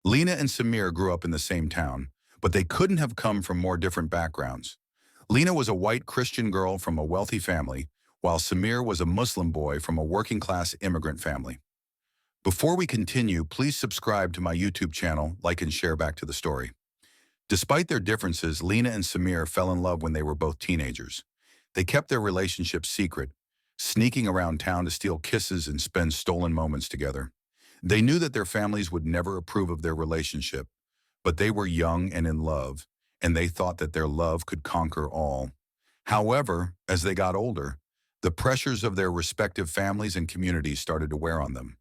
Lena and Samir grew up in the same town, but they couldn't have come from more different backgrounds. Lena was a white Christian girl from a wealthy family, while Samir was a Muslim boy from a working-class immigrant family. Before we continue, please subscribe to my YouTube channel, like and share back to the story. Despite their differences, Lena and Samir fell in love when they were both teenagers. They kept their relationship secret, sneaking around town to steal kisses and spend stolen moments together. They knew that their families would never approve of their relationship, but they were young and in love, and they thought that their love could conquer all. However, as they got older, the pressures of their respective families and communities started to wear on them.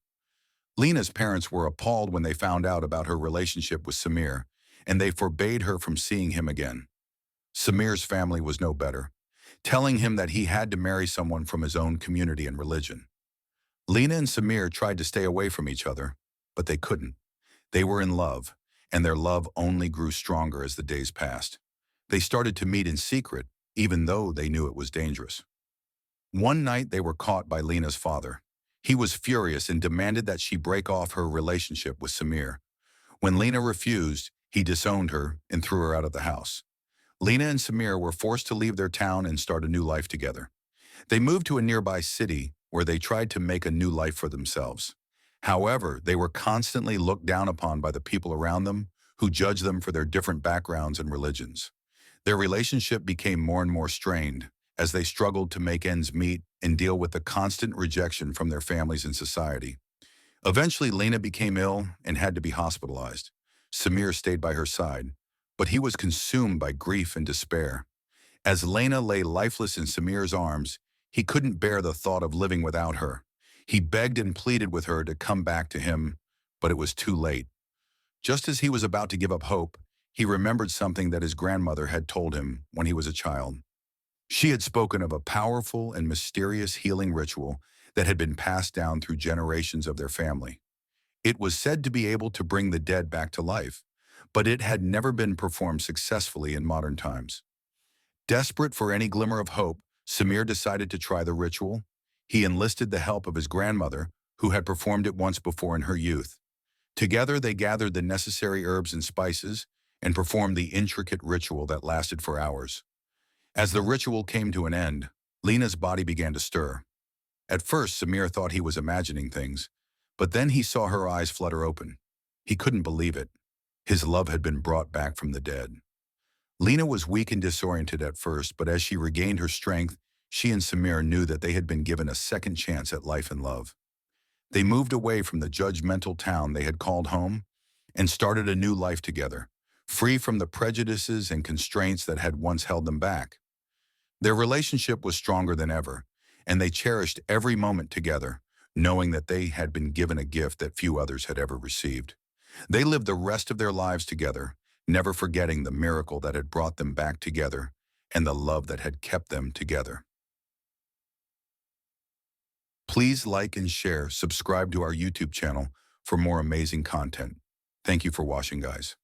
Lena's parents were appalled when they found out about her relationship with Samir, and they forbade her from seeing him again. Samir's family was no better, telling him that he had to marry someone from his own community and religion. Lena and Samir tried to stay away from each other, but they couldn't. They were in love, and their love only grew stronger as the days passed. They started to meet in secret, even though they knew it was dangerous. One night they were caught by Lena's father. He was furious and demanded that she break off her relationship with Samir. When Lena refused, he disowned her and threw her out of the house. Lena and Samir were forced to leave their town and start a new life together. They moved to a nearby city where they tried to make a new life for themselves. However, they were constantly looked down upon by the people around them, who judged them for their different backgrounds and religions. Their relationship became more and more strained as they struggled to make ends meet and deal with the constant rejection from their families and society. Eventually, Lena became ill and had to be hospitalized. Samir stayed by her side, but he was consumed by grief and despair. As Lena lay lifeless in Samir's arms, he couldn't bear the thought of living without her. He begged and pleaded with her to come back to him, but it was too late. Just as he was about to give up hope, he remembered something that his grandmother had told him when he was a child. She had spoken of a powerful and mysterious healing ritual that had been passed down through generations of their family. It was said to be able to bring the dead back to life, but it had never been performed successfully in modern times. Desperate for any glimmer of hope, Samir decided to try the ritual. He enlisted the help of his grandmother, who had performed it once before in her youth. Together, they gathered the necessary herbs and spices and performed the intricate ritual that lasted for hours. As the ritual came to an end, Lena's body began to stir. At first, Samir thought he was imagining things, but then he saw her eyes flutter open. He couldn't believe it. His love had been brought back from the dead. Lena was weak and disoriented at first, but as she regained her strength, she and Samir knew that they had been given a second chance at life and love. They moved away from the judgmental town they had called home and started a new life together, free from the prejudices and constraints that had once held them back. Their relationship was stronger than ever, and they cherished every moment together, knowing that they had been given a gift that few others had ever received. They lived the rest of their lives together, never forgetting the miracle that had brought them back together and the love that had kept them together. Please like and share, subscribe to our YouTube channel for more amazing content. Thank you for watching, guys.